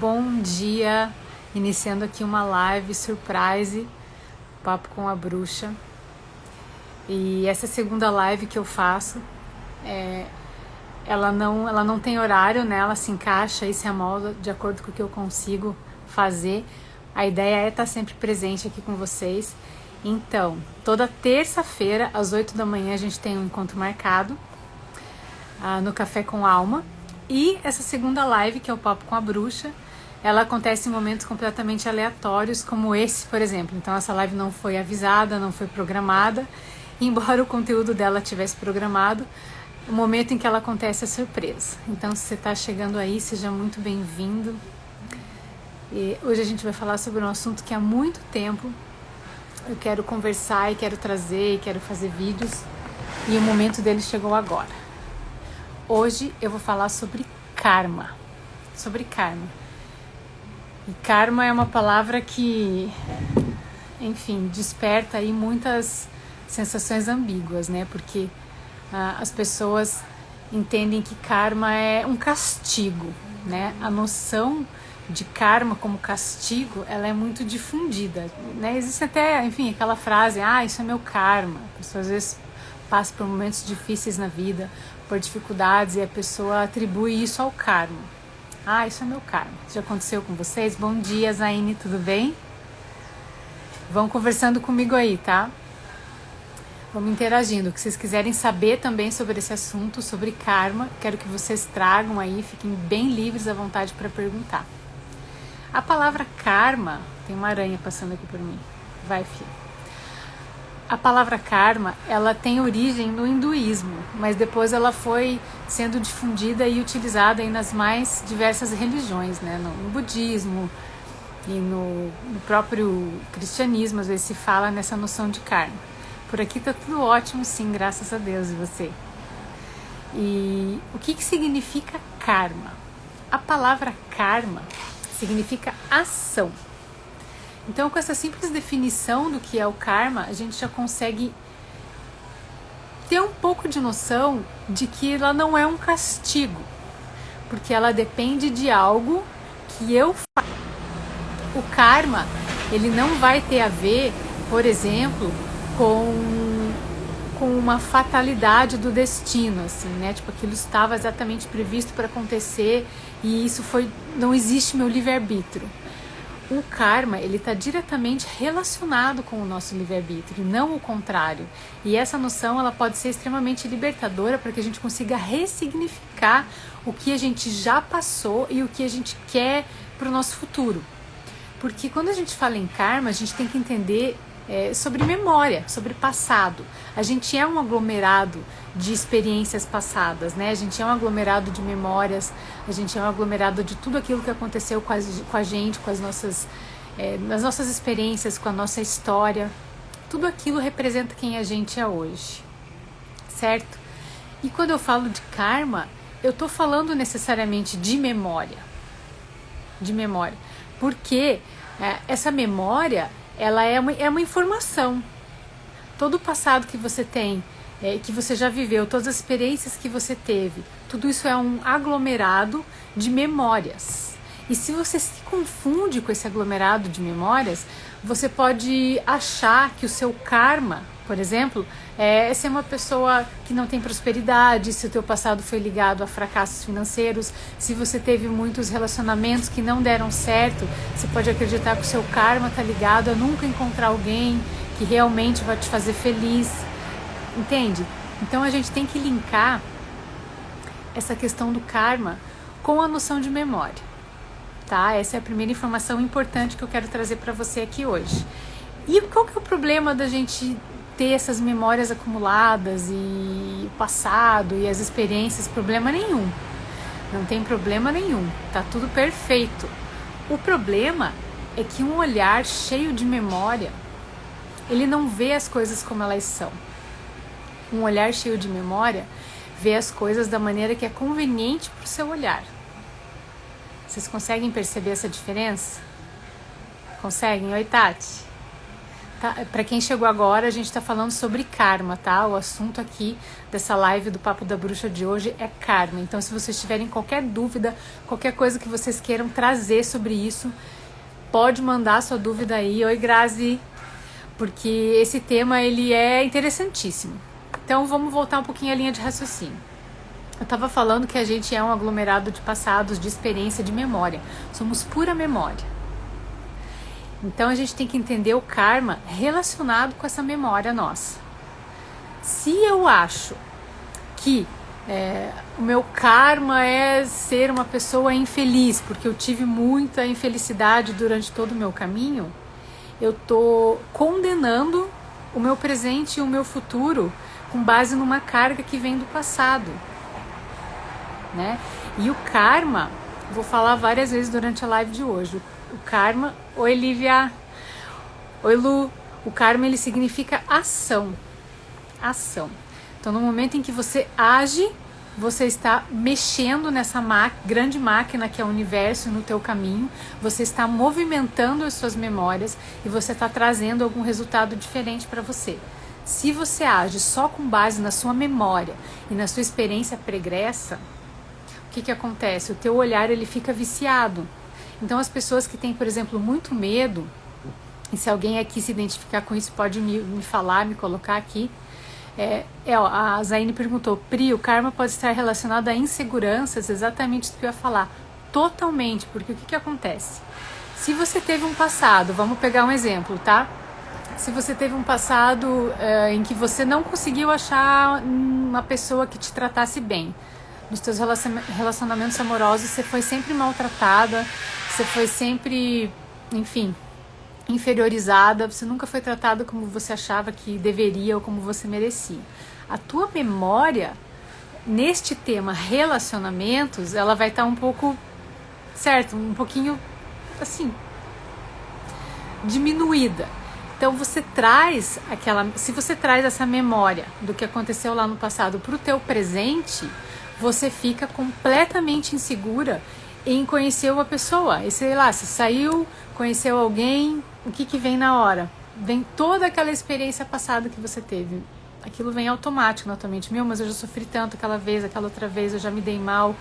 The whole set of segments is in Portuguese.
Bom dia, iniciando aqui uma live surprise, Papo com a Bruxa. E essa segunda live que eu faço, ela não tem horário, né? Ela se encaixa e se amolda de acordo com o que eu consigo fazer. A ideia é estar sempre presente aqui com vocês. Então, toda terça-feira, às 8 da manhã, a gente tem um encontro marcado no Café com Alma. E essa segunda live, que é o Papo com a Bruxa, ela acontece em momentos completamente aleatórios, como esse, por exemplo. Então essa live não foi avisada, não foi programada, embora o conteúdo dela tivesse programado, o momento em que ela acontece é surpresa. Então, se você está chegando aí, seja muito bem-vindo. E hoje a gente vai falar sobre um assunto que há muito tempo eu quero conversar e quero trazer e quero fazer vídeos, e o momento dele chegou agora. Hoje eu vou falar sobre karma. Sobre karma. E karma é uma palavra que, enfim, desperta aí muitas sensações ambíguas, né? Porque as pessoas entendem que karma é um castigo, né? A noção de karma como castigo, ela é muito difundida, né? Existe até, enfim, aquela frase, isso é meu karma. A pessoa às vezes passa por momentos difíceis na vida, por dificuldades, e a pessoa atribui isso ao karma. Isso é meu karma. Já aconteceu com vocês? Bom dia, Zaine, tudo bem? Vão conversando comigo aí, tá? Vamos interagindo. O que vocês quiserem saber também sobre esse assunto, sobre karma, quero que vocês tragam aí, fiquem bem livres à vontade para perguntar. A palavra karma, tem uma aranha passando aqui por mim. Vai, filho. A palavra karma, ela tem origem no hinduísmo, mas depois ela foi sendo difundida e utilizada aí nas mais diversas religiões, né? No budismo e no próprio cristianismo, às vezes se fala nessa noção de karma. Por aqui tá tudo ótimo, sim, graças a Deus, e você? E o que significa karma? A palavra karma significa ação. Então, com essa simples definição do que é o karma, a gente já consegue ter um pouco de noção de que ela não é um castigo, porque ela depende de algo que eu faço. O karma, ele não vai ter a ver, por exemplo, com uma fatalidade do destino, assim, né? Tipo, aquilo estava exatamente previsto para acontecer e isso não existe meu livre-arbítrio. O karma, ele está diretamente relacionado com o nosso livre-arbítrio, não o contrário. E essa noção, ela pode ser extremamente libertadora para que a gente consiga ressignificar o que a gente já passou e o que a gente quer para o nosso futuro. Porque quando a gente fala em karma, a gente tem que entender sobre memória, sobre passado. A gente é um aglomerado de experiências passadas, né? A gente é um aglomerado de memórias, a gente é um aglomerado de tudo aquilo que aconteceu com a gente, com as nossas experiências, com a nossa história. Tudo aquilo representa quem a gente é hoje, certo? E quando eu falo de karma, eu estou falando necessariamente de memória. De memória. Porque essa memória, ela é uma informação. Todo o passado que você tem, que você já viveu, todas as experiências que você teve, tudo isso é um aglomerado de memórias. E se você se confunde com esse aglomerado de memórias, você pode achar que o seu karma, por exemplo, é ser uma pessoa que não tem prosperidade, se o teu passado foi ligado a fracassos financeiros, se você teve muitos relacionamentos que não deram certo, você pode acreditar que o seu karma está ligado a nunca encontrar alguém que realmente vai te fazer feliz, entende? Então a gente tem que linkar essa questão do karma com a noção de memória, tá? Essa é a primeira informação importante que eu quero trazer para você aqui hoje. E qual que é o problema da gente ter essas memórias acumuladas e o passado e as experiências? Problema nenhum. Não tem problema nenhum. Tá tudo perfeito. O problema é que um olhar cheio de memória, ele não vê as coisas como elas são. Um olhar cheio de memória vê as coisas da maneira que é conveniente para o seu olhar. Vocês conseguem perceber essa diferença? Conseguem? Oi, Tati. Para quem chegou agora, a gente tá falando sobre karma, tá? O assunto aqui dessa live do Papo da Bruxa de hoje é karma. Então, se vocês tiverem qualquer dúvida, qualquer coisa que vocês queiram trazer sobre isso, pode mandar sua dúvida aí. Oi, Grazi, porque esse tema ele é interessantíssimo. Então, vamos voltar um pouquinho à linha de raciocínio. Eu estava falando que a gente é um aglomerado de passados, de experiência, de memória. Somos pura memória. Então a gente tem que entender o karma relacionado com essa memória nossa. Se eu acho que o meu karma é ser uma pessoa infeliz, porque eu tive muita infelicidade durante todo o meu caminho, eu estou condenando o meu presente e o meu futuro com base numa carga que vem do passado, né? E o karma, vou falar várias vezes durante a live de hoje, o karma, oi Lívia, oi Lu, o karma ele significa ação, ação. Então no momento em que você age, você está mexendo nessa grande máquina que é o universo no teu caminho, você está movimentando as suas memórias e você está trazendo algum resultado diferente para você. Se você age só com base na sua memória e na sua experiência pregressa, o que acontece? O teu olhar ele fica viciado. Então as pessoas que têm, por exemplo, muito medo, e se alguém aqui se identificar com isso pode me falar, me colocar aqui, a Zaine perguntou, Pri, o karma pode estar relacionado a inseguranças, exatamente isso que eu ia falar, totalmente, porque o que acontece? Se você teve um passado, vamos pegar um exemplo, tá? Se você teve um passado em que você não conseguiu achar uma pessoa que te tratasse bem, nos teus relacionamentos amorosos você foi sempre maltratada, você foi sempre, enfim, inferiorizada, você nunca foi tratada como você achava que deveria ou como você merecia. A tua memória, neste tema relacionamentos, ela vai estar um pouco, certo, um pouquinho, assim, diminuída. Então você traz se você traz essa memória do que aconteceu lá no passado para o teu presente, você fica completamente insegura em conhecer uma pessoa. E sei lá, se saiu, conheceu alguém, o que vem na hora? Vem toda aquela experiência passada que você teve. Aquilo vem automático na tua mente. Mas eu já sofri tanto aquela vez, aquela outra vez, eu já me dei mal.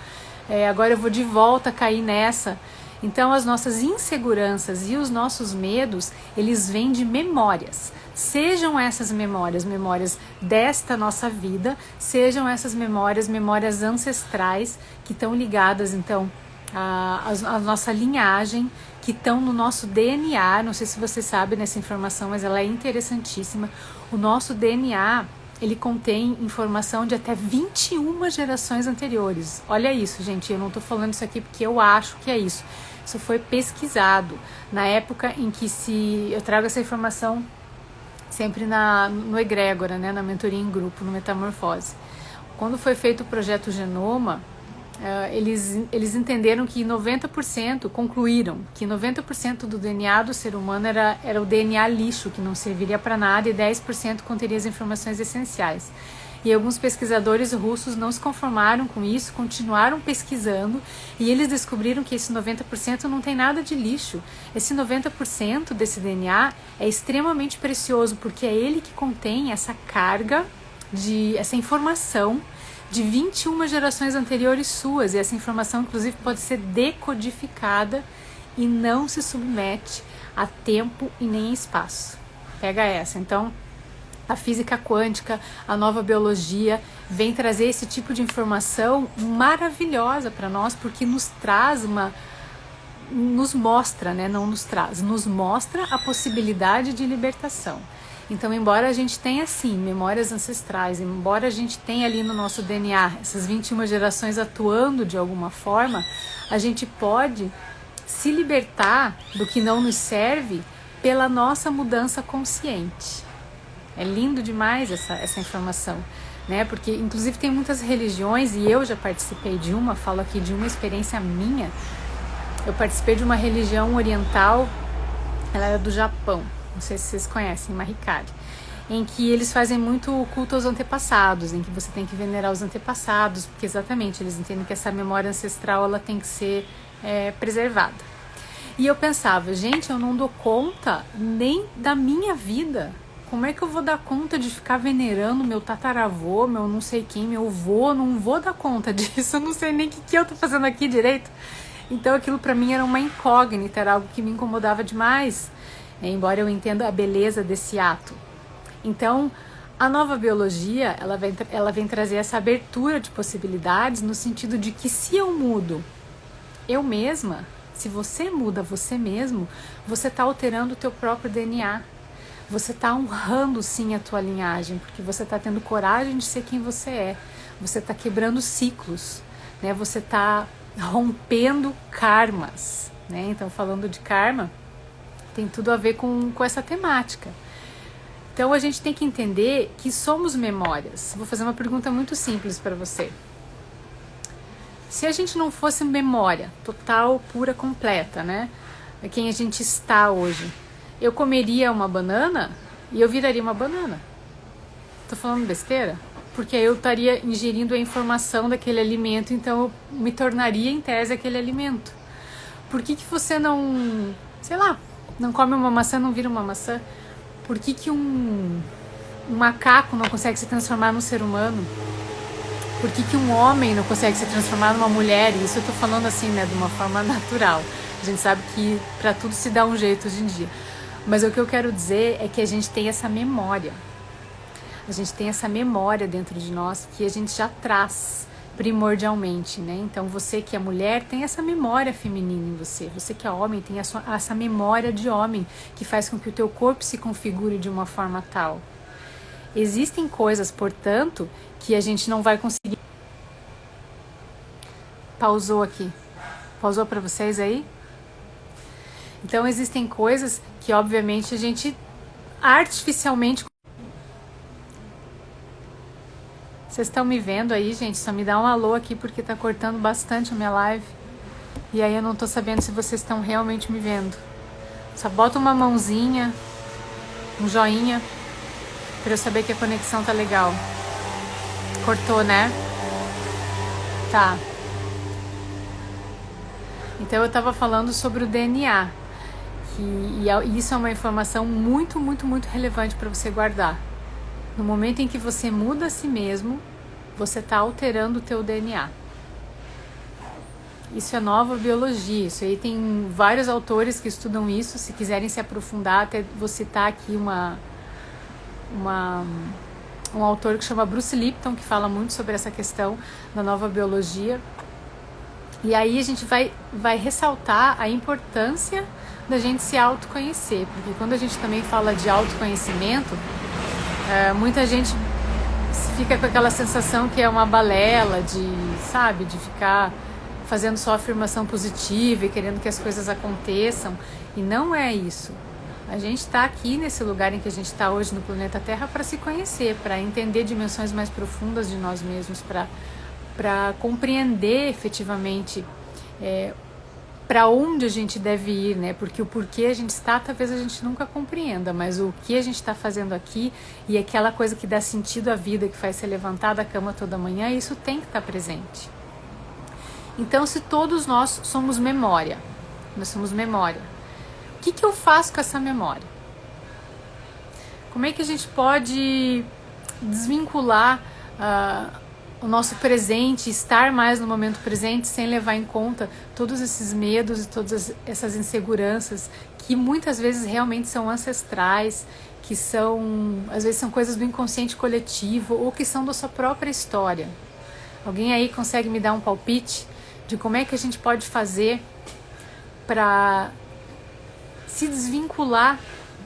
Agora eu vou de volta cair nessa. Então as nossas inseguranças e os nossos medos, eles vêm de memórias. Sejam essas memórias desta nossa vida, sejam essas memórias ancestrais que estão ligadas então à nossa linhagem, que estão no nosso DNA. Não sei se você sabe nessa informação, mas ela é interessantíssima. O nosso DNA, ele contém informação de até 21 gerações anteriores. Olha isso, gente, eu não estou falando isso aqui porque eu acho que é isso. Isso foi pesquisado na época em que eu trago essa informação sempre no Egrégora, né, na mentoria em grupo, no Metamorfose. Quando foi feito o projeto Genoma, eles entenderam que 90%, concluíram que 90% do DNA do ser humano era o DNA lixo, que não serviria para nada, e 10% conteria as informações essenciais. E alguns pesquisadores russos não se conformaram com isso, continuaram pesquisando, e eles descobriram que esse 90% não tem nada de lixo. Esse 90% desse DNA é extremamente precioso, porque é ele que contém essa carga, essa informação de 21 gerações anteriores suas, e essa informação inclusive pode ser decodificada e não se submete a tempo e nem espaço. Pega essa. Então, a física quântica, a nova biologia vem trazer esse tipo de informação maravilhosa para nós, porque nos mostra, né? Não nos traz, nos mostra a possibilidade de libertação. Então, embora a gente tenha, sim, memórias ancestrais, embora a gente tenha ali no nosso DNA essas 21 gerações atuando de alguma forma, a gente pode se libertar do que não nos serve pela nossa mudança consciente. É lindo demais essa informação, né? Porque, inclusive, tem muitas religiões, e eu já participei de uma, falo aqui de uma experiência minha. Eu participei de uma religião oriental, ela era do Japão, não sei se vocês conhecem, Mahikari, em que eles fazem muito culto aos antepassados, em que você tem que venerar os antepassados, porque exatamente eles entendem que essa memória ancestral ela tem que ser preservada. E eu pensava, gente, eu não dou conta nem da minha vida. Como é que eu vou dar conta de ficar venerando meu tataravô, meu não sei quem, meu vô? Não vou dar conta disso, eu não sei nem o que eu tô fazendo aqui direito. Então aquilo para mim era uma incógnita, era algo que me incomodava demais, embora eu entenda a beleza desse ato. Então, a nova biologia, ela vem trazer essa abertura de possibilidades no sentido de que se eu mudo eu mesma, se você muda você mesmo, você está alterando o teu próprio DNA. Você está honrando sim a tua linhagem, porque você está tendo coragem de ser quem você é. Você está quebrando ciclos, né? Você está rompendo karmas, né? Então, falando de karma, tem tudo a ver com essa temática. Então a gente tem que entender que somos memórias. Vou fazer uma pergunta muito simples para você. Se a gente não fosse memória total, pura, completa, né? Quem a gente está hoje, eu comeria uma banana e eu viraria uma banana. Tô falando besteira? Porque eu estaria ingerindo a informação daquele alimento, então eu me tornaria em tese aquele alimento. Por que você não, sei lá, não come uma maçã, não vira uma maçã? Por que um macaco não consegue se transformar num ser humano? Por que um homem não consegue se transformar numa mulher? Isso eu tô falando assim, né, de uma forma natural. A gente sabe que para tudo se dá um jeito hoje em dia. Mas o que eu quero dizer é que a gente tem essa memória. A gente tem essa memória dentro de nós que a gente já traz primordialmente, né? Então você que é mulher tem essa memória feminina em você. Você que é homem tem essa memória de homem que faz com que o teu corpo se configure de uma forma tal. Existem coisas, portanto, que a gente não vai conseguir. Pausou aqui. Pausou para vocês aí? Então existem coisas que obviamente a gente artificialmente. Vocês estão me vendo aí, gente? Só me dá um alô aqui porque tá cortando bastante a minha live. E aí eu não tô sabendo se vocês estão realmente me vendo. Só bota uma mãozinha, um joinha, pra eu saber que a conexão tá legal. Cortou, né? Tá. Então eu tava falando sobre o DNA. E isso é uma informação muito, muito, muito relevante para você guardar. No momento em que você muda a si mesmo, você está alterando o teu DNA. Isso é nova biologia, isso aí tem vários autores que estudam isso, se quiserem se aprofundar, até vou citar aqui um autor que chama Bruce Lipton, que fala muito sobre essa questão da nova biologia. E aí a gente vai ressaltar a importância da gente se autoconhecer, porque quando a gente também fala de autoconhecimento, muita gente fica com aquela sensação que é uma balela de ficar fazendo só afirmação positiva e querendo que as coisas aconteçam, e não é isso. A gente está aqui nesse lugar em que a gente está hoje no planeta Terra para se conhecer, para entender dimensões mais profundas de nós mesmos, para compreender efetivamente para onde a gente deve ir, né? Porque o porquê a gente está, talvez a gente nunca compreenda, mas o que a gente está fazendo aqui e aquela coisa que dá sentido à vida, que faz você levantar da cama toda manhã, isso tem que estar presente. Então, se todos nós somos memória, nós somos memória, o que eu faço com essa memória? Como é que a gente pode desvincular o nosso presente, estar mais no momento presente sem levar em conta todos esses medos e todas essas inseguranças que muitas vezes realmente são ancestrais, que às vezes são coisas do inconsciente coletivo ou que são da sua própria história. Alguém aí consegue me dar um palpite de como é que a gente pode fazer para se desvincular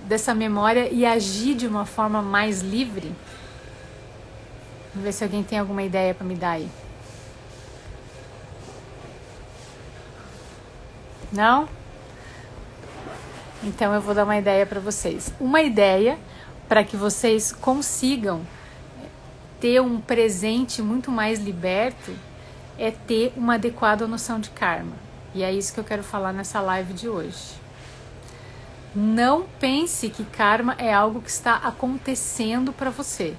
dessa memória e agir de uma forma mais livre? Vamos ver se alguém tem alguma ideia para me dar aí. Não? Então eu vou dar uma ideia para vocês. Uma ideia para que vocês consigam ter um presente muito mais liberto é ter uma adequada noção de karma. E é isso que eu quero falar nessa live de hoje. Não pense que karma é algo que está acontecendo para você.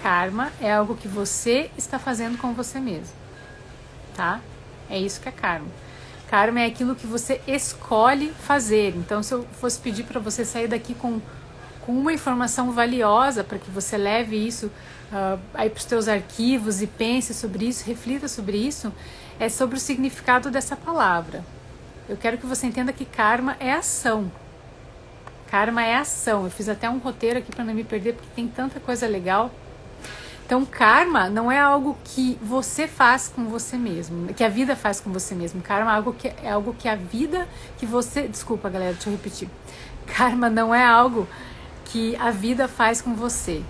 Karma é algo que você está fazendo com você mesmo, tá? É isso que é karma. Karma é aquilo que você escolhe fazer. Então, se eu fosse pedir para você sair daqui com uma informação valiosa, para que você leve isso aí para os teus arquivos e pense sobre isso, reflita sobre isso, é sobre o significado dessa palavra. Eu quero que você entenda que karma é ação. Karma é ação. Eu fiz até um roteiro aqui para não me perder, porque tem tanta coisa legal. Então, karma não é algo que você faz com você mesmo, que a vida faz com você mesmo. Karma é algo que a vida que você... Desculpa, galera, deixa eu repetir. Karma não é algo que a vida faz com você.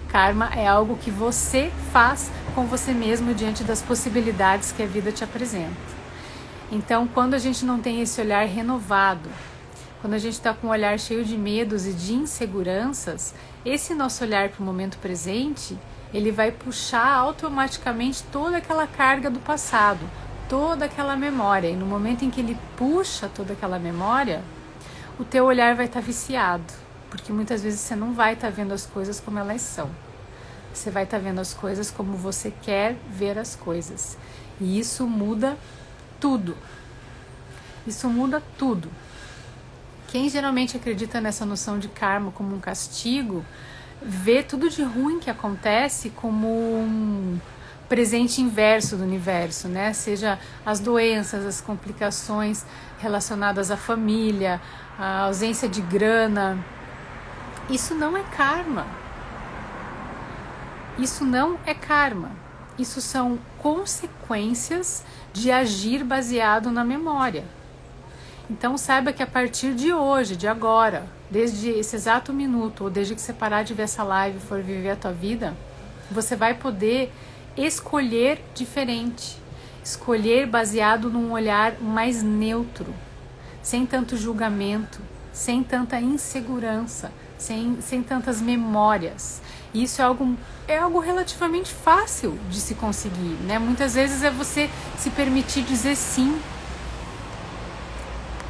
Karma é algo que você faz com você mesmo diante das possibilidades que a vida te apresenta. Então, quando a gente não tem esse olhar renovado, quando a gente está com um olhar cheio de medos e de inseguranças, esse nosso olhar para o momento presente, ele vai puxar automaticamente toda aquela carga do passado, toda aquela memória. E no momento em que ele puxa toda aquela memória, o teu olhar vai estar viciado, porque muitas vezes você não vai estar vendo as coisas como elas são. Você vai estar vendo as coisas como você quer ver as coisas. E isso muda tudo. Isso muda tudo. Quem geralmente acredita nessa noção de karma como um castigo, vê tudo de ruim que acontece como um presente inverso do universo, né? Seja as doenças, as complicações relacionadas à família, a ausência de grana. Isso não é karma. Isso não é karma. Isso são consequências de agir baseado na memória. Então saiba que a partir de hoje, de agora, desde esse exato minuto, ou desde que você parar de ver essa live e for viver a tua vida, você vai poder escolher diferente. Escolher baseado num olhar mais neutro, sem tanto julgamento, sem tanta insegurança, sem tantas memórias. E isso é algo relativamente fácil de se conseguir, né? Muitas vezes é você se permitir dizer sim,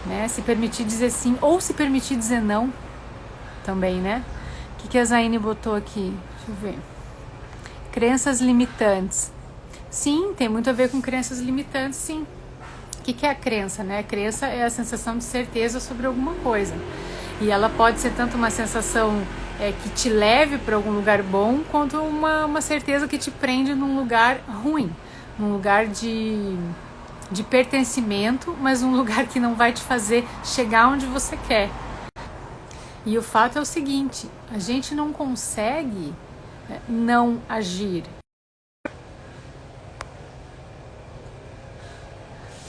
né? Se permitir dizer sim, ou se permitir dizer não também, né? O que a Zaine botou aqui? Deixa eu ver. Crenças limitantes. Sim, tem muito a ver com crenças limitantes, sim. O que é a crença, né? A crença é a sensação de certeza sobre alguma coisa. E ela pode ser tanto uma sensação que te leve para algum lugar bom, quanto uma certeza que te prende num lugar ruim. Num lugar de pertencimento, mas um lugar que não vai te fazer chegar onde você quer. E o fato é o seguinte, a gente não consegue não agir.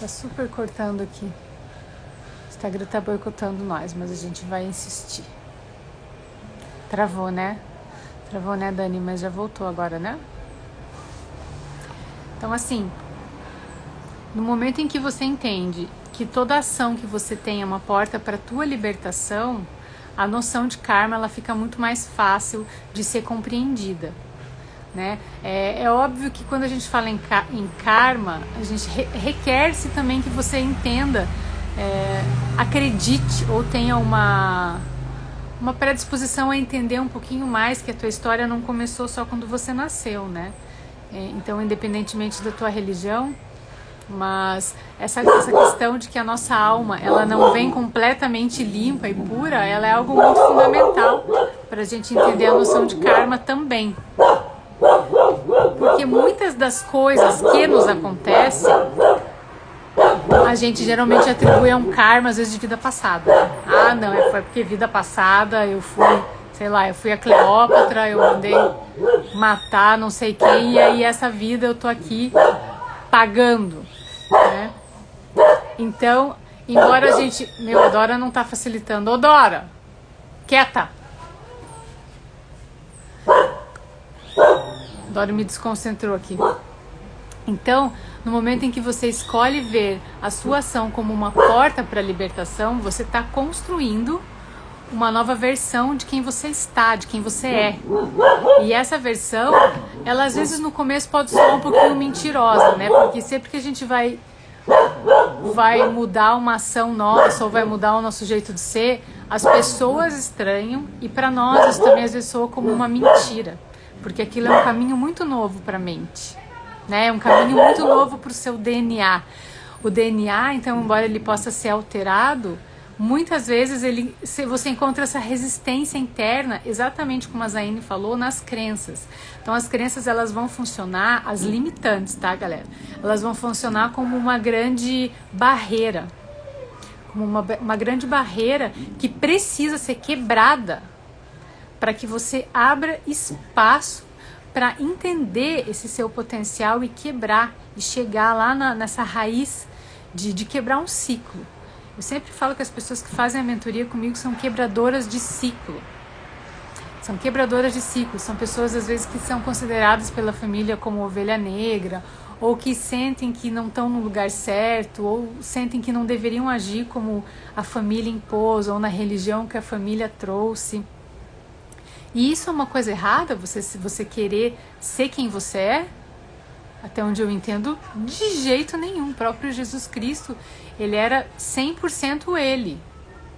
Tá super cortando aqui. O Instagram tá boicotando nós, mas a gente vai insistir. Travou, né? Travou, né, Dani? Mas já voltou agora, né? Então, assim, no momento em que você entende que toda ação que você tem é uma porta para a tua libertação, a noção de karma ela fica muito mais fácil de ser compreendida, né? É óbvio que quando a gente fala em karma, a gente requer-se também que você entenda, acredite ou tenha uma predisposição a entender um pouquinho mais que a tua história não começou só quando você nasceu, né? Então, independentemente da tua religião, mas essa questão de que a nossa alma ela não vem completamente limpa e pura, ela é algo muito fundamental para a gente entender a noção de karma também. Porque muitas das coisas que nos acontecem, a gente geralmente atribui a um karma, às vezes, de vida passada. Ah, não, foi porque vida passada eu fui a Cleópatra, eu mandei matar não sei quem, e aí essa vida eu tô aqui pagando, né? Então, embora a gente... a Dora não tá facilitando. Ô, Dora, quieta! Dora me desconcentrou aqui. Então, no momento em que você escolhe ver a sua ação como uma porta para a libertação, você está construindo uma nova versão de quem você está, de quem você é. E essa versão, ela às vezes no começo pode soar um pouquinho mentirosa, né? Porque sempre que a gente vai mudar uma ação nossa ou vai mudar o nosso jeito de ser, as pessoas estranham e para nós isso também às vezes soa como uma mentira. Porque aquilo é um caminho muito novo para a mente. Né? É um caminho muito novo para o seu DNA. O DNA, então, embora ele possa ser alterado, muitas vezes você encontra essa resistência interna, exatamente como a Zaine falou, nas crenças. Então as crenças, elas vão funcionar, as limitantes, tá, galera? Elas vão funcionar como uma grande barreira, como uma grande barreira que precisa ser quebrada para que você abra espaço para entender esse seu potencial e quebrar, e chegar lá nessa raiz de quebrar um ciclo. Eu sempre falo que as pessoas que fazem a mentoria comigo são quebradoras de ciclo. São quebradoras de ciclo, são pessoas às vezes que são consideradas pela família como ovelha negra, ou que sentem que não estão no lugar certo, ou sentem que não deveriam agir como a família impôs, ou na religião que a família trouxe. E isso é uma coisa errada, você querer ser quem você é? Até onde eu entendo, de jeito nenhum. O próprio Jesus Cristo, ele era 100% ele.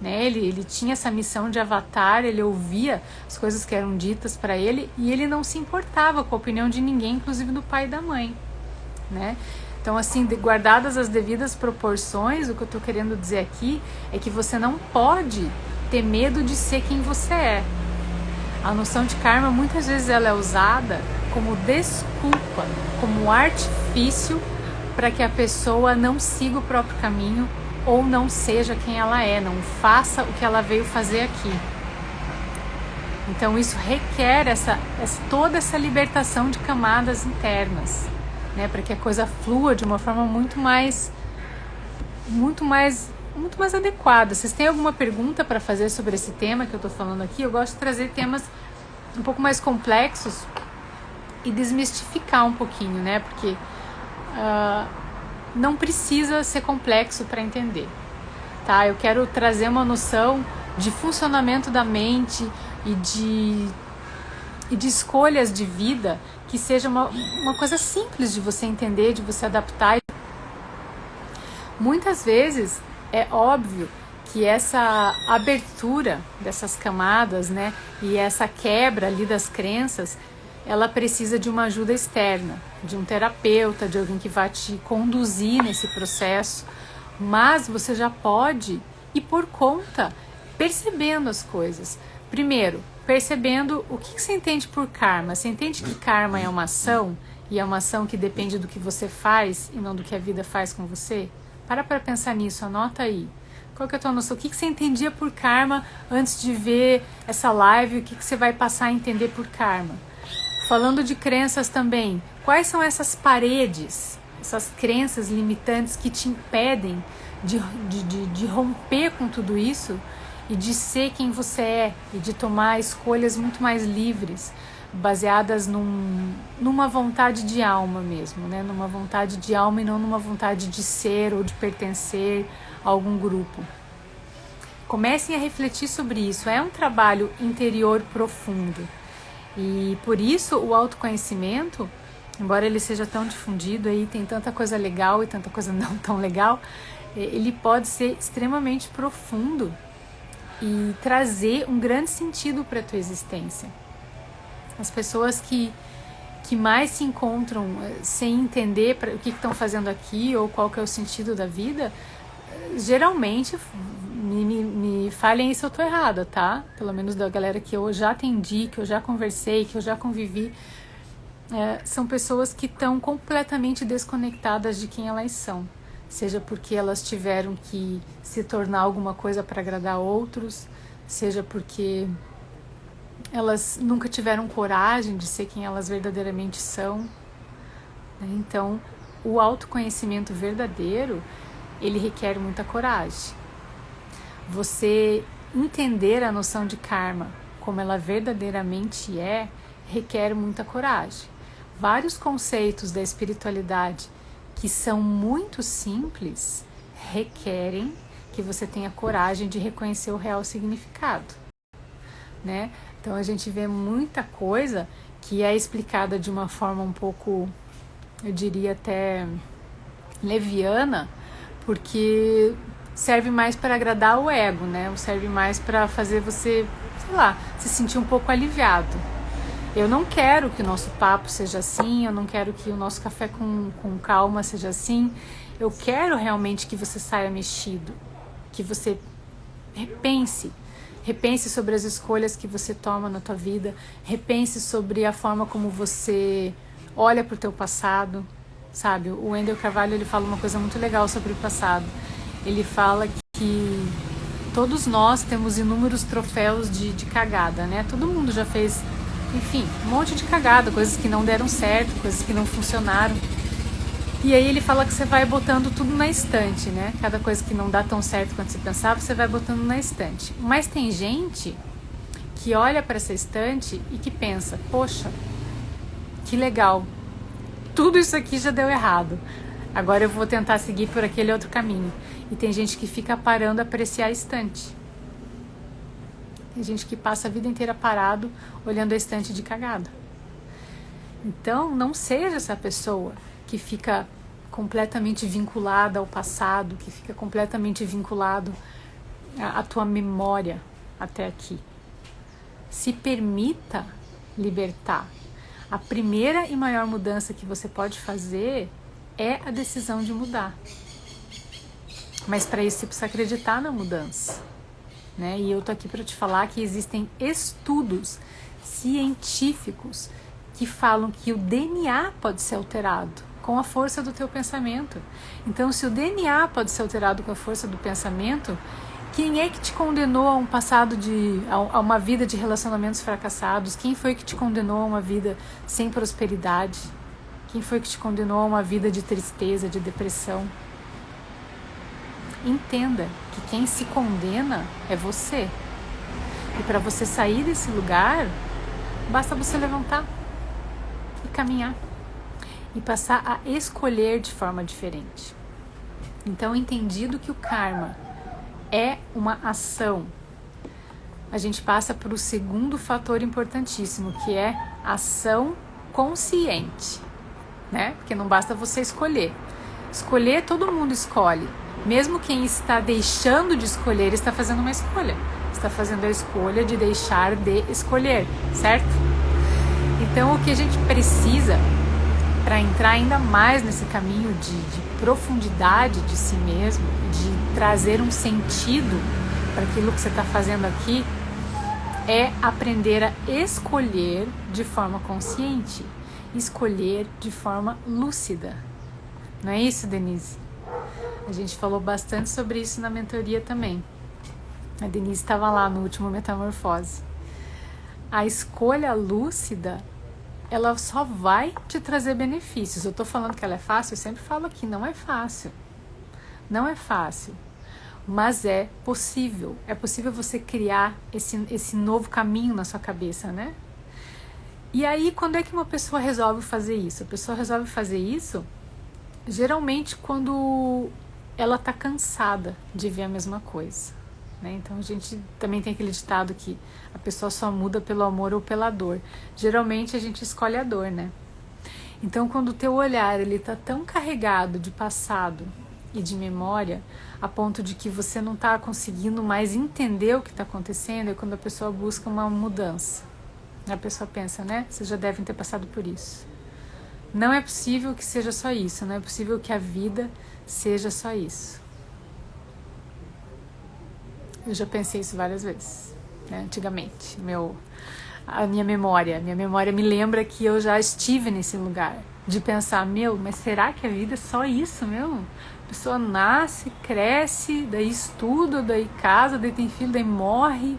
Né? Ele tinha essa missão de avatar, ele ouvia as coisas que eram ditas para ele e ele não se importava com a opinião de ninguém, inclusive do pai e da mãe. Né? Então, assim, guardadas as devidas proporções, o que eu estou querendo dizer aqui é que você não pode ter medo de ser quem você é. A noção de karma, muitas vezes, ela é usada como desculpa, como artifício para que a pessoa não siga o próprio caminho ou não seja quem ela é, não faça o que ela veio fazer aqui. Então isso requer toda essa libertação de camadas internas, né, para que a coisa flua de uma forma muito mais adequada. Vocês têm alguma pergunta para fazer sobre esse tema que eu estou falando aqui? Eu gosto de trazer temas um pouco mais complexos e desmistificar um pouquinho, né? Porque não precisa ser complexo para entender, tá? Eu quero trazer uma noção de funcionamento da mente e de escolhas de vida que seja uma coisa simples de você entender, de você adaptar. Muitas vezes é óbvio que essa abertura dessas camadas, né, e essa quebra ali das crenças, ela precisa de uma ajuda externa, de um terapeuta, de alguém que vai te conduzir nesse processo, mas você já pode ir por conta, percebendo as coisas. Primeiro, percebendo o que você entende por karma. Você entende que karma é uma ação, e é uma ação que depende do que você faz e não do que a vida faz com você? Para pensar nisso, anota aí. Qual que é a tua noção? O que você entendia por karma antes de ver essa live? O que você vai passar a entender por karma? Falando de crenças também, quais são essas paredes, essas crenças limitantes que te impedem de romper com tudo isso e de ser quem você é e de tomar escolhas muito mais livres, baseadas numa vontade de alma mesmo, né? Numa vontade de alma e não numa vontade de ser ou de pertencer a algum grupo. Comecem a refletir sobre isso. É um trabalho interior profundo. E por isso o autoconhecimento, embora ele seja tão difundido aí, tem tanta coisa legal e tanta coisa não tão legal, ele pode ser extremamente profundo e trazer um grande sentido para a tua existência. As pessoas que mais se encontram sem entender o que estão fazendo aqui ou qual que é o sentido da vida, geralmente, me falem se eu estou errada, tá? Pelo menos da galera que eu já atendi, que eu já conversei, que eu já convivi, são pessoas que estão completamente desconectadas de quem elas são. Seja porque elas tiveram que se tornar alguma coisa para agradar outros, seja porque elas nunca tiveram coragem de ser quem elas verdadeiramente são. Então, o autoconhecimento verdadeiro, ele requer muita coragem. Você entender a noção de karma como ela verdadeiramente é, requer muita coragem. Vários conceitos da espiritualidade que são muito simples requerem que você tenha coragem de reconhecer o real significado, né? Então a gente vê muita coisa que é explicada de uma forma um pouco, eu diria até leviana, porque serve mais para agradar o ego, né? Serve mais para fazer você, sei lá, se sentir um pouco aliviado. Eu não quero que o nosso papo seja assim, eu não quero que o nosso café com calma seja assim. Eu quero realmente que você saia mexido, que você repense sobre as escolhas que você toma na tua vida, repense sobre a forma como você olha para o teu passado, sabe? O Wendell Carvalho, ele fala uma coisa muito legal sobre o passado. Ele fala que todos nós temos inúmeros troféus de cagada, né? Todo mundo já fez, enfim, um monte de cagada, coisas que não deram certo, coisas que não funcionaram. E aí ele fala que você vai botando tudo na estante, né? Cada coisa que não dá tão certo quanto você pensava, você vai botando na estante. Mas tem gente que olha para essa estante e que pensa, poxa, que legal, tudo isso aqui já deu errado. Agora eu vou tentar seguir por aquele outro caminho. E tem gente que fica parando a apreciar a estante. Tem gente que passa a vida inteira parado, olhando a estante de cagada. Então, não seja essa pessoa que fica completamente vinculada ao passado, que fica completamente vinculado à tua memória até aqui. Se permita libertar. A primeira e maior mudança que você pode fazer é a decisão de mudar. Mas para isso você precisa acreditar na mudança, né? E eu tô aqui para te falar que existem estudos científicos que falam que o DNA pode ser alterado com a força do teu pensamento. Então, se o DNA pode ser alterado com a força do pensamento, quem é que te condenou a um passado a uma vida de relacionamentos fracassados? Quem foi que te condenou a uma vida sem prosperidade? Quem foi que te condenou a uma vida de tristeza, de depressão? Entenda que quem se condena é você. E para você sair desse lugar, basta você levantar e caminhar e passar a escolher de forma diferente. Então, entendido que o karma é uma ação, a gente passa para o segundo fator importantíssimo, que é ação consciente, né? Porque não basta você escolher. Escolher, todo mundo escolhe. Mesmo quem está deixando de escolher está fazendo uma escolha. Está fazendo a escolha de deixar de escolher, certo? Então, o que a gente precisa para entrar ainda mais nesse caminho de profundidade de si mesmo, de trazer um sentido para aquilo que você está fazendo aqui, é aprender a escolher de forma consciente, escolher de forma lúcida. Não é isso, Denise? A gente falou bastante sobre isso na mentoria também. A Denise estava lá no último Metamorfose. A escolha lúcida, ela só vai te trazer benefícios. Eu tô falando que ela é fácil, eu sempre falo aqui, não é fácil. Não é fácil, mas é possível. É possível você criar esse novo caminho na sua cabeça, né? E aí, quando é que uma pessoa resolve fazer isso? A pessoa resolve fazer isso, geralmente, quando ela tá cansada de ver a mesma coisa, né? Então a gente também tem aquele ditado que a pessoa só muda pelo amor ou pela dor. Geralmente a gente escolhe a dor, né? Então, quando o teu olhar ele tá tão carregado de passado e de memória, a ponto de que você não tá conseguindo mais entender o que tá acontecendo, é quando a pessoa busca uma mudança. A pessoa pensa, né? Vocês já devem ter passado por isso. Não é possível que seja só isso, não é possível que a vida seja só isso. Eu já pensei isso várias vezes, né? Antigamente. A minha memória me lembra que eu já estive nesse lugar de pensar, mas será que a vida é só isso mesmo? A pessoa nasce, cresce, daí estuda, daí casa, daí tem filho, daí morre.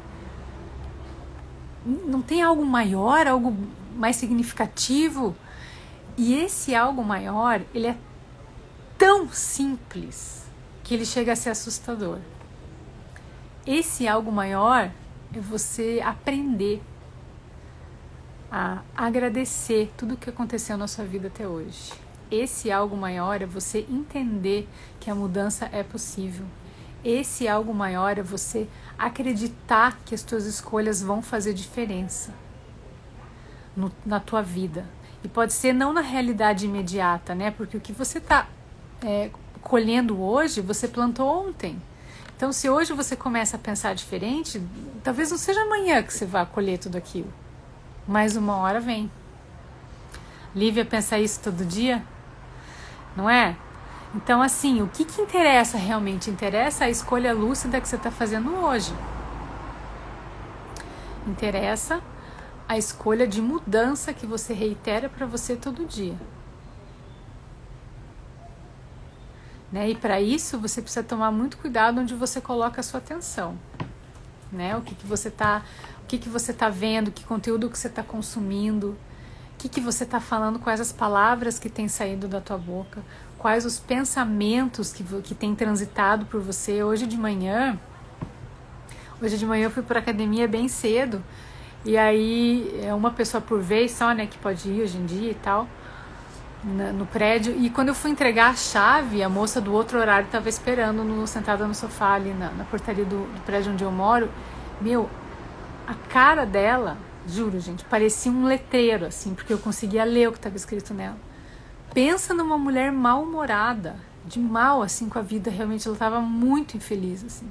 Não tem algo maior, algo mais significativo? E esse algo maior, ele é tão simples que ele chega a ser assustador. Esse algo maior é você aprender a agradecer tudo o que aconteceu na sua vida até hoje. Esse algo maior é você entender que a mudança é possível. Esse algo maior é você acreditar que as tuas escolhas vão fazer diferença na tua vida. E pode ser não na realidade imediata, né? Porque o que você está colhendo hoje, você plantou ontem. Então, se hoje você começa a pensar diferente, talvez não seja amanhã que você vai colher tudo aquilo. mais uma hora vem. Lívia pensa isso todo dia? Não é? Então, assim, o que interessa realmente? Interessa a escolha lúcida que você está fazendo hoje. Interessa a escolha de mudança que você reitera para você todo dia. Né? E para isso, você precisa tomar muito cuidado onde você coloca a sua atenção. Né? O que você tá vendo, que conteúdo que você está consumindo, o que você está falando, quais as palavras que têm saído da tua boca, quais os pensamentos que têm transitado por você. Hoje de manhã eu fui para a academia bem cedo, e aí é uma pessoa por vez só, né, que pode ir hoje em dia e tal, no prédio. E quando eu fui entregar a chave, a moça do outro horário estava esperando, sentada no sofá ali na portaria do prédio onde eu moro. Meu, a cara dela, juro, gente, parecia um letreiro, assim, porque eu conseguia ler o que estava escrito nela. Pensa numa mulher mal-humorada, de mal, assim, com a vida. Realmente ela estava muito infeliz, assim.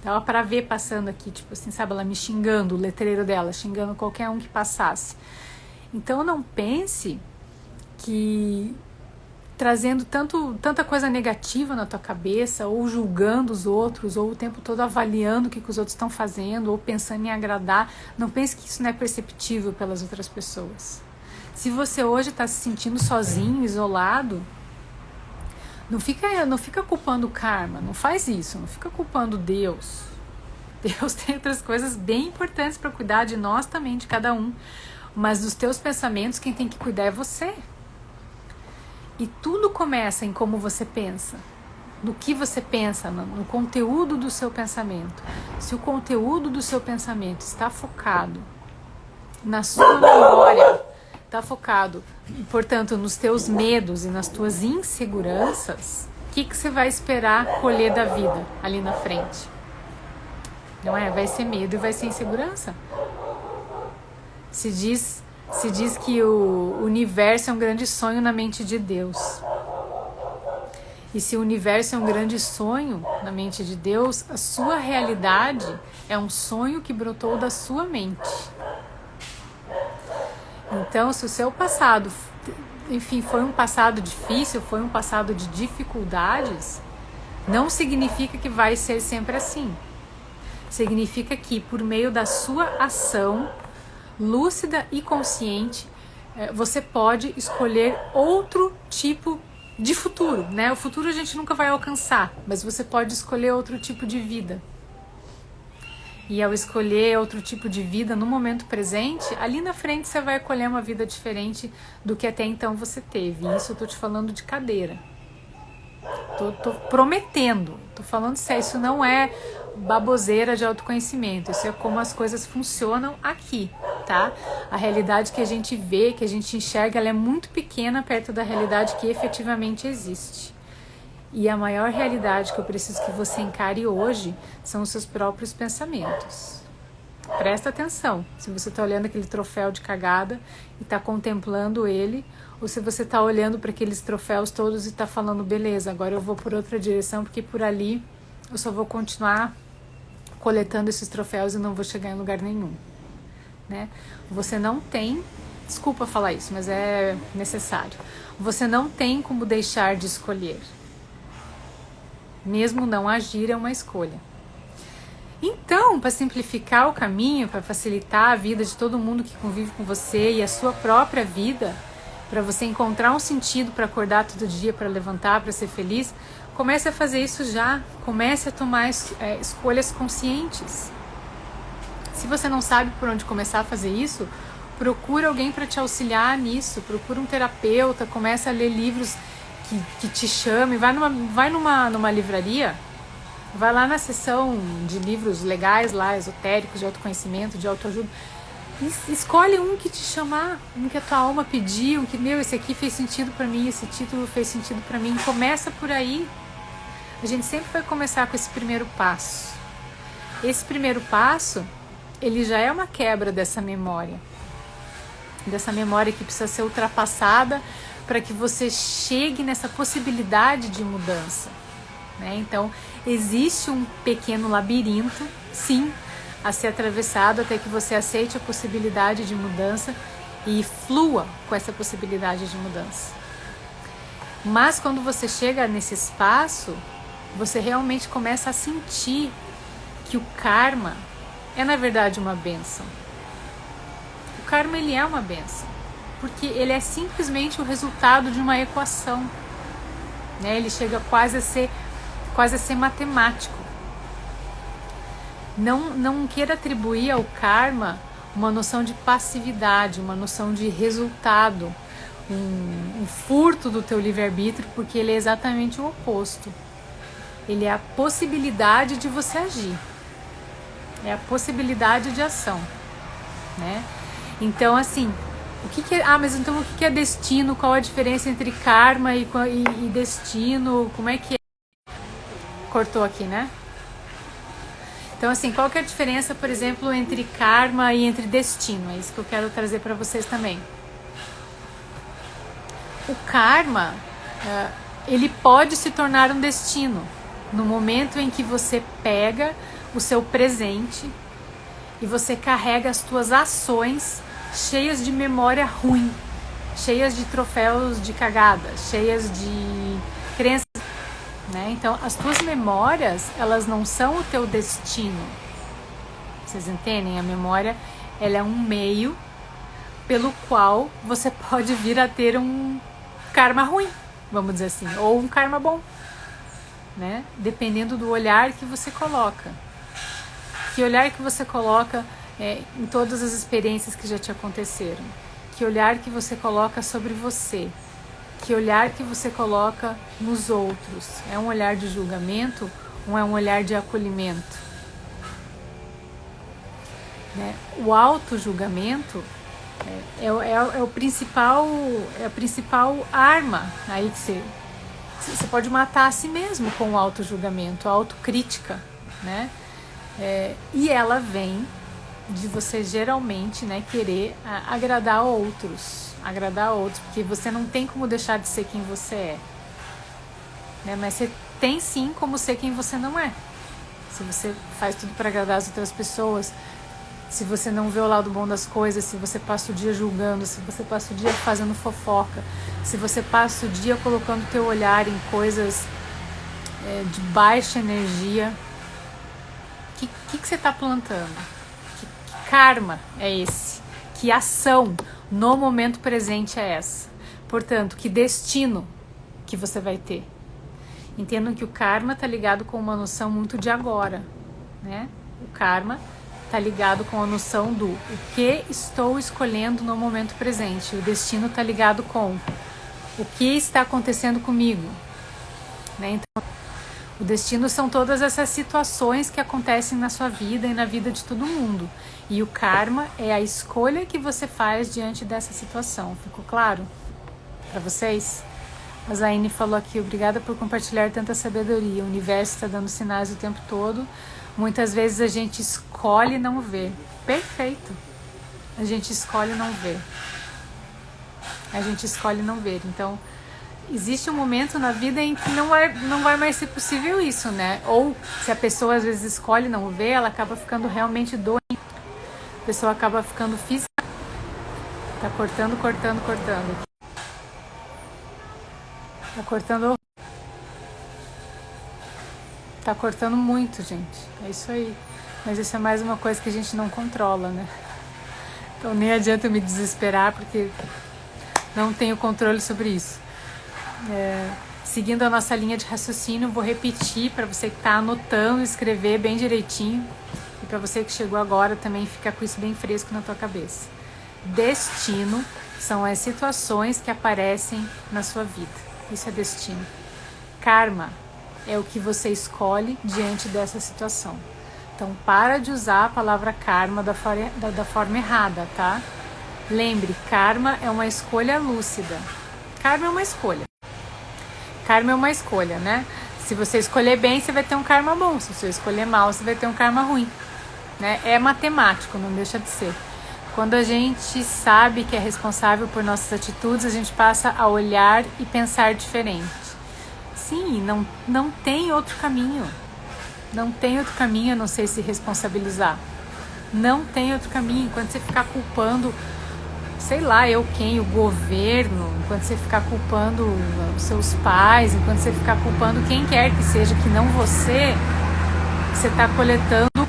Dava pra ver passando aqui, tipo assim, sabe, ela me xingando, o letreiro dela, xingando qualquer um que passasse. Então não pense que trazendo tanta coisa negativa na tua cabeça, ou julgando os outros, ou o tempo todo avaliando o que os outros estão fazendo, ou pensando em agradar, não pense que isso não é perceptível pelas outras pessoas. Se você hoje está se sentindo sozinho, isolado, não fica culpando o karma, não faz isso, não fica culpando Deus. Deus tem outras coisas bem importantes para cuidar de nós também, de cada um. Mas dos teus pensamentos, quem tem que cuidar é você. E tudo começa em como você pensa, no que você pensa, no conteúdo do seu pensamento. Se o conteúdo do seu pensamento está focado na sua memória, está focado, portanto, nos teus medos e nas tuas inseguranças, o que você vai esperar colher da vida ali na frente? Não é? Vai ser medo e vai ser insegurança. Se diz que o universo é um grande sonho na mente de Deus. E se o universo é um grande sonho na mente de Deus, a sua realidade é um sonho que brotou da sua mente. Então, se o seu passado, enfim, foi um passado difícil, foi um passado de dificuldades, não significa que vai ser sempre assim. Significa que, por meio da sua ação lúcida e consciente, você pode escolher outro tipo de futuro, né? O futuro a gente nunca vai alcançar, mas você pode escolher outro tipo de vida. E ao escolher outro tipo de vida no momento presente, ali na frente você vai colher uma vida diferente do que até então você teve. E isso eu tô te falando de cadeira. Tô prometendo, tô falando sério, isso não é baboseira de autoconhecimento, isso é como as coisas funcionam aqui, tá? A realidade que a gente vê, que a gente enxerga, ela é muito pequena perto da realidade que efetivamente existe. E a maior realidade que eu preciso que você encare hoje são os seus próprios pensamentos. Presta atenção, se você está olhando aquele troféu de cagada e está contemplando ele, ou se você está olhando para aqueles troféus todos e está falando, beleza, agora eu vou por outra direção, porque por ali eu só vou continuar coletando esses troféus e não vou chegar em lugar nenhum. Né? Você não tem, desculpa falar isso, mas é necessário, você não tem como deixar de escolher. Mesmo não agir é uma escolha. Então, para simplificar o caminho, para facilitar a vida de todo mundo que convive com você e a sua própria vida, para você encontrar um sentido para acordar todo dia, para levantar, para ser feliz, comece a fazer isso já. Comece a tomar escolhas conscientes. Se você não sabe por onde começar a fazer isso, procura alguém para te auxiliar nisso. Procura um terapeuta, comece a ler livros que te chame, vai numa livraria, vai lá na seção de livros legais, lá, esotéricos, de autoconhecimento, de autoajuda, escolhe um que te chamar, um que a tua alma pedir, um que, esse aqui fez sentido pra mim, esse título fez sentido pra mim, começa por aí. A gente sempre vai começar com esse primeiro passo. Esse primeiro passo, ele já é uma quebra dessa memória que precisa ser ultrapassada para que você chegue nessa possibilidade de mudança, né? Então, existe um pequeno labirinto, sim, a ser atravessado até que você aceite a possibilidade de mudança e flua com essa possibilidade de mudança. Mas quando você chega nesse espaço, você realmente começa a sentir que o karma é na verdade uma bênção. O karma, ele é uma bênção, porque ele é simplesmente o resultado de uma equação, né? Ele chega quase a ser matemático. Não queira atribuir ao karma uma noção de passividade, uma noção de resultado, um furto do teu livre-arbítrio, porque ele é exatamente o oposto. Ele é a possibilidade de você agir. É a possibilidade de ação, né? Então, assim, mas então o que é destino? Qual a diferença entre karma e destino? Como é que é? Cortou aqui, né? Então, assim, qual que é a diferença, por exemplo, entre karma e entre destino? É isso que eu quero trazer para vocês também. O karma, ele pode se tornar um destino no momento em que você pega o seu presente e você carrega as tuas ações cheias de memória ruim, cheias de troféus de cagada, cheias de crenças, né? Então, as tuas memórias, elas não são o teu destino. Vocês entendem? A memória, ela é um meio pelo qual você pode vir a ter um karma ruim, vamos dizer assim, ou um karma bom, né? Dependendo do olhar que você coloca. Que olhar que você coloca em todas as experiências que já te aconteceram? Que olhar que você coloca sobre você? Que olhar que você coloca nos outros? É um olhar de julgamento ou é um olhar de acolhimento? Né? O auto-julgamento é a principal arma aí que você pode matar a si mesmo com o auto-julgamento, a autocrítica, né? E ela vem de você geralmente, né, querer agradar outros, porque você não tem como deixar de ser quem você é, né? Mas você tem sim como ser quem você não é. Se você faz tudo para agradar as outras pessoas, se você não vê o lado bom das coisas, se você passa o dia julgando, se você passa o dia fazendo fofoca, se você passa o dia colocando teu olhar em coisas de baixa energia, que você está plantando? Que karma é esse? Que ação no momento presente é essa? Portanto, que destino que você vai ter? Entendam que o karma está ligado com uma noção muito de agora, né? O karma está ligado com a noção do o que estou escolhendo no momento presente. O destino está ligado com o que está acontecendo comigo, né? Então, o destino são todas essas situações que acontecem na sua vida e na vida de todo mundo. E o karma é a escolha que você faz diante dessa situação. Ficou claro para vocês? A Zaine falou aqui, obrigada por compartilhar tanta sabedoria. O universo está dando sinais o tempo todo. Muitas vezes a gente escolhe não ver. Perfeito. A gente escolhe não ver. A gente escolhe não ver. Então, existe um momento na vida em que não vai mais ser possível isso, né? Ou se a pessoa às vezes escolhe não ver, ela acaba ficando realmente doente. A pessoa acaba ficando física. Tá cortando. Tá cortando. Tá cortando muito, gente. É isso aí. Mas isso é mais uma coisa que a gente não controla, né? Então nem adianta eu me desesperar, porque não tenho controle sobre isso. Seguindo a nossa linha de raciocínio, vou repetir para você que está anotando, escrever bem direitinho. E para você que chegou agora também ficar com isso bem fresco na tua cabeça. Destino são as situações que aparecem na sua vida. Isso é destino. Karma é o que você escolhe diante dessa situação. Então, para de usar a palavra karma da forma errada, tá? Lembre, karma é uma escolha lúcida. Karma é uma escolha. Karma é uma escolha, né? Se você escolher bem, você vai ter um karma bom. Se você escolher mal, você vai ter um karma ruim, né? É matemático, não deixa de ser. Quando a gente sabe que é responsável por nossas atitudes, a gente passa a olhar e pensar diferente. Sim, não tem outro caminho. Não tem outro caminho a não ser se responsabilizar. Não tem outro caminho. Enquanto você ficar culpando, sei lá, o governo, enquanto você ficar culpando os seus pais, enquanto você ficar culpando quem quer que seja que não você tá coletando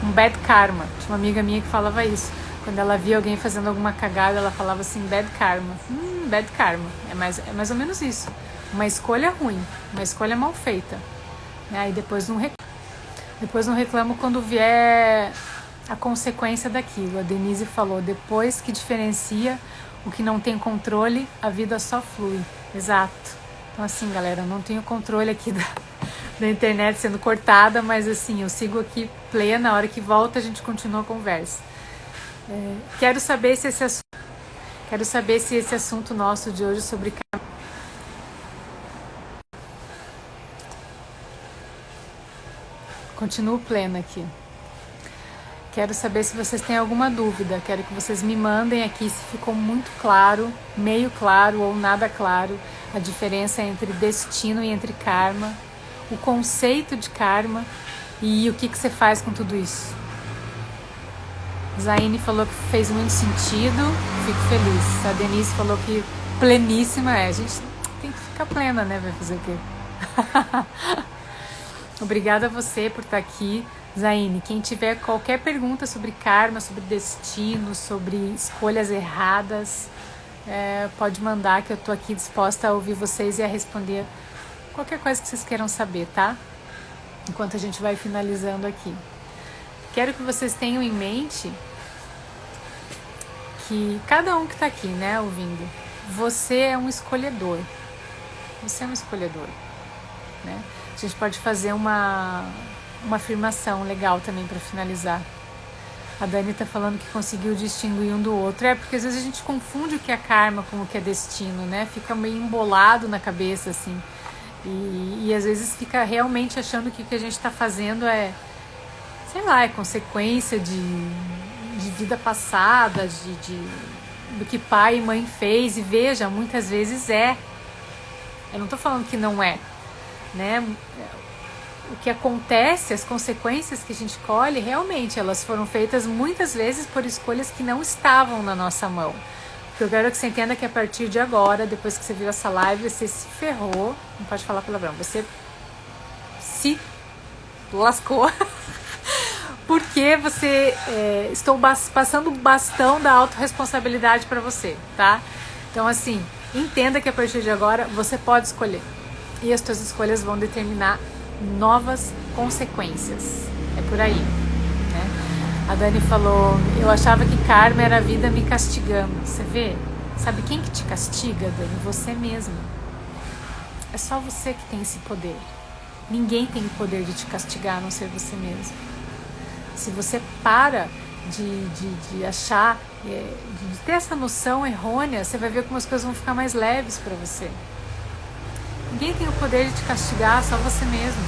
um bad karma. Tinha uma amiga minha que falava isso. Quando ela via alguém fazendo alguma cagada, ela falava assim, bad karma. Bad karma. É mais ou menos isso. Uma escolha ruim, uma escolha mal feita. Aí depois não reclamo quando vier a consequência daquilo. A Denise falou, depois que diferencia o que não tem controle, a vida só flui. Exato. Então assim, galera, eu não tenho controle aqui da internet sendo cortada, mas assim, eu sigo aqui plena, na hora que volta a gente continua a conversa. Quero saber se esse assunto nosso de hoje sobre karma. Continuo plena aqui. Quero saber se vocês têm alguma dúvida. Quero que vocês me mandem aqui se ficou muito claro, meio claro ou nada claro a diferença entre destino e entre karma, o conceito de karma e o que você faz com tudo isso. Zaine falou que fez muito sentido, fico feliz. A Denise falou que pleníssima a gente tem que ficar plena, né? Vai fazer o quê? Obrigada a você por estar aqui. Zaine, quem tiver qualquer pergunta sobre karma, sobre destino, sobre escolhas erradas, pode mandar que eu tô aqui disposta a ouvir vocês e a responder qualquer coisa que vocês queiram saber, tá? Enquanto a gente vai finalizando aqui. Quero que vocês tenham em mente que cada um que tá aqui, né, ouvindo, você é um escolhedor. Você é um escolhedor, né? A gente pode fazer uma afirmação legal também para finalizar. A Dani tá falando que conseguiu distinguir um do outro. Porque às vezes a gente confunde o que é karma com o que é destino, né? Fica meio embolado na cabeça, assim. E às vezes fica realmente achando que o que a gente tá fazendo é, sei lá, é consequência de vida passada, do que pai e mãe fez. E veja, muitas vezes é. Eu não tô falando que não é, né? O que acontece, as consequências que a gente colhe, realmente elas foram feitas muitas vezes por escolhas que não estavam na nossa mão. O que eu quero que você entenda é que a partir de agora, depois que você viu essa live, você se ferrou, não pode falar palavrão, você se lascou, porque você estou passando o bastão da autorresponsabilidade para você, tá? Então assim, entenda que a partir de agora você pode escolher e as suas escolhas vão determinar novas consequências. É por aí, né? A Dani falou, eu achava que karma era a vida me castigando. Você vê? Sabe quem que te castiga, Dani? Você mesmo. É só você que tem esse poder. Ninguém tem o poder de te castigar, a não ser você mesmo. Se você para de achar, de ter essa noção errônea, você vai ver como as coisas vão ficar mais leves para você. Ninguém tem o poder de te castigar, só você mesmo.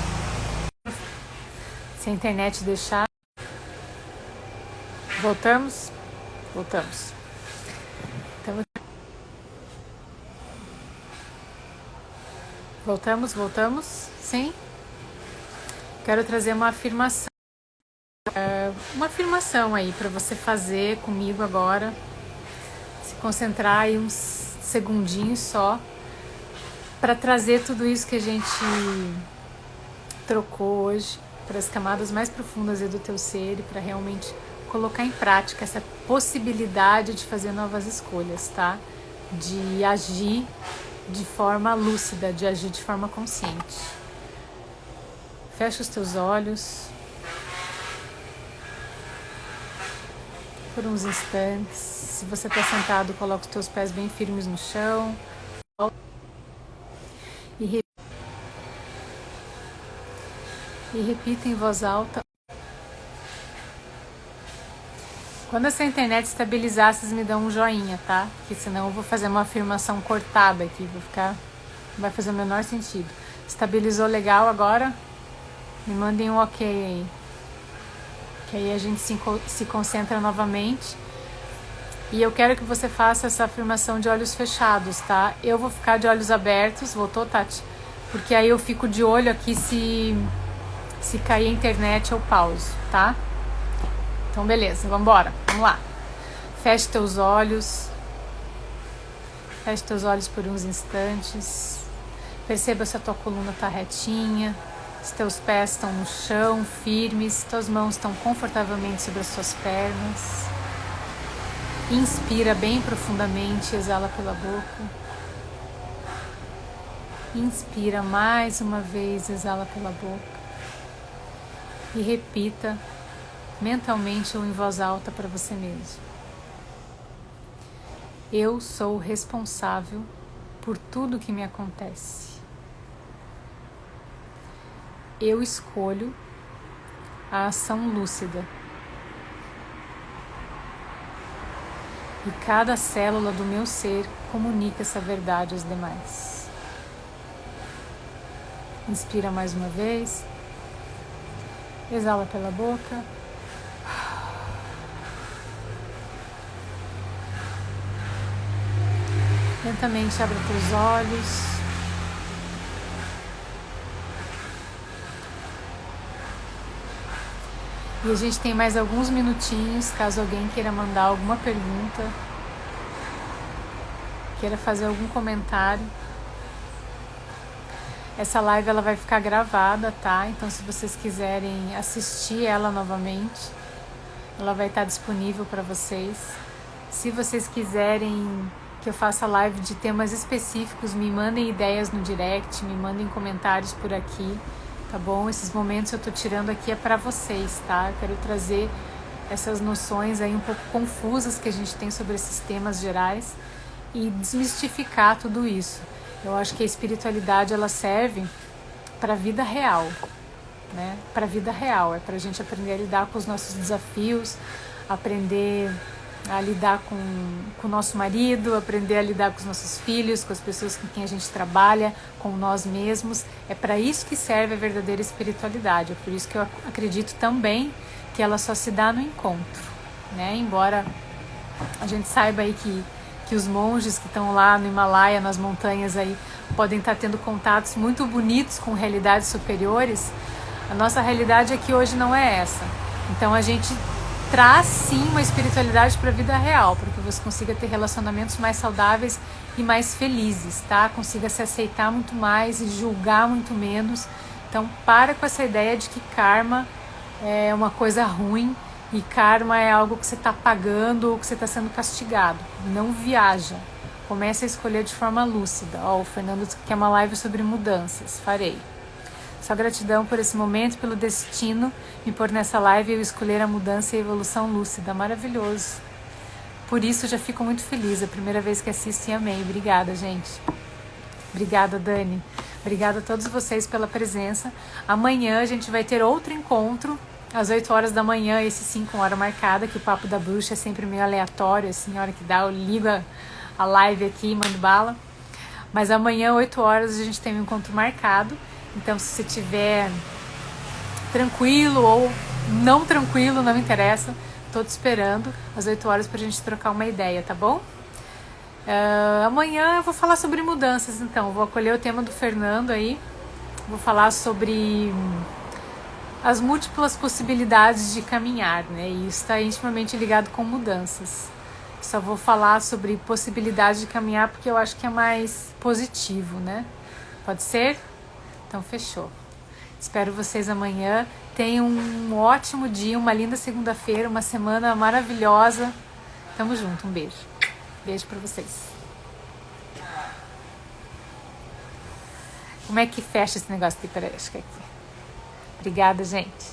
Se a internet deixar... Voltamos? Voltamos. Então... Voltamos? Sim? Quero trazer uma afirmação. Uma afirmação aí para você fazer comigo agora. Se concentrar aí uns segundinhos só. Para trazer tudo isso que a gente trocou hoje para as camadas mais profundas do teu ser e para realmente colocar em prática essa possibilidade de fazer novas escolhas, tá? De agir de forma lúcida, de agir de forma consciente. Fecha os teus olhos por uns instantes. Se você está sentado, coloca os teus pés bem firmes no chão. E repita em voz alta. Quando essa internet estabilizar, vocês me dão um joinha, tá? Porque senão eu vou fazer uma afirmação cortada aqui, não vai fazer o menor sentido. Estabilizou legal agora? Me mandem um ok aí. Que aí a gente se concentra novamente. E eu quero que você faça essa afirmação de olhos fechados, tá? Eu vou ficar de olhos abertos. Voltou, Tati? Porque aí eu fico de olho aqui se cair a internet eu pauso, tá? Então beleza, vamos embora, vamos lá. Feche teus olhos. Feche teus olhos por uns instantes. Perceba se a tua coluna está retinha, se teus pés estão no chão, firmes, tuas mãos estão confortavelmente sobre as tuas pernas. Inspira bem profundamente, exala pela boca. Inspira mais uma vez, exala pela boca. E repita mentalmente ou em voz alta para você mesmo. Eu sou responsável por tudo que me acontece. Eu escolho a ação lúcida. E cada célula do meu ser comunica essa verdade aos demais. Inspira mais uma vez. Exala pela boca. Lentamente abre teus olhos. E a gente tem mais alguns minutinhos, caso alguém queira mandar alguma pergunta, queira fazer algum comentário. Essa live ela vai ficar gravada, tá? Então se vocês quiserem assistir ela novamente, ela vai estar disponível para vocês. Se vocês quiserem que eu faça live de temas específicos, me mandem ideias no direct, me mandem comentários por aqui. Tá bom? Esses momentos eu tô tirando aqui é para vocês, tá? Eu quero trazer essas noções aí um pouco confusas que a gente tem sobre esses temas gerais e desmistificar tudo isso. Eu acho que a espiritualidade ela serve para a vida real, né? Para a vida real, é para a gente aprender a lidar com os nossos desafios, aprender a lidar com o nosso marido, aprender a lidar com os nossos filhos, com as pessoas com quem a gente trabalha, com nós mesmos. É para isso que serve a verdadeira espiritualidade. É por isso que eu acredito também que ela só se dá no encontro, né? Embora a gente saiba aí que os monges que estão lá no Himalaia, nas montanhas aí, podem estar tendo contatos muito bonitos com realidades superiores, a nossa realidade aqui hoje não é essa. Então a gente traz sim uma espiritualidade para a vida real, para que você consiga ter relacionamentos mais saudáveis e mais felizes, tá? Consiga se aceitar muito mais e julgar muito menos. Então para com essa ideia de que karma é uma coisa ruim e karma é algo que você está pagando ou que você está sendo castigado. Não viaja. Comece a escolher de forma lúcida. Ó, o Fernando quer uma live sobre mudanças. Farei. Só gratidão por esse momento, pelo destino, me pôr nessa live e eu escolher a mudança e a evolução lúcida. Maravilhoso. Por isso, já fico muito feliz. É a primeira vez que assisto e amei. Obrigada, gente. Obrigada, Dani. Obrigada a todos vocês pela presença. Amanhã a gente vai ter outro encontro, às 8 horas da manhã, esse sim com hora marcada, que o Papo da Bruxa é sempre meio aleatório, assim, a hora que dá, eu ligo a live aqui e mando bala. Mas amanhã, 8 horas, a gente tem um encontro marcado. Então, se você estiver tranquilo ou não tranquilo, não interessa, tô te esperando às 8 horas pra gente trocar uma ideia, tá bom? Amanhã eu vou falar sobre mudanças, então. Vou acolher o tema do Fernando aí. Vou falar sobre as múltiplas possibilidades de caminhar, né? E isso está intimamente ligado com mudanças. Só vou falar sobre possibilidade de caminhar porque eu acho que é mais positivo, né? Pode ser? Então, fechou. Espero vocês amanhã. Tenham um ótimo dia, uma linda segunda-feira, uma semana maravilhosa. Tamo junto. Um beijo. Beijo pra vocês. Como é que fecha esse negócio de hiperesca aqui? Obrigada, gente.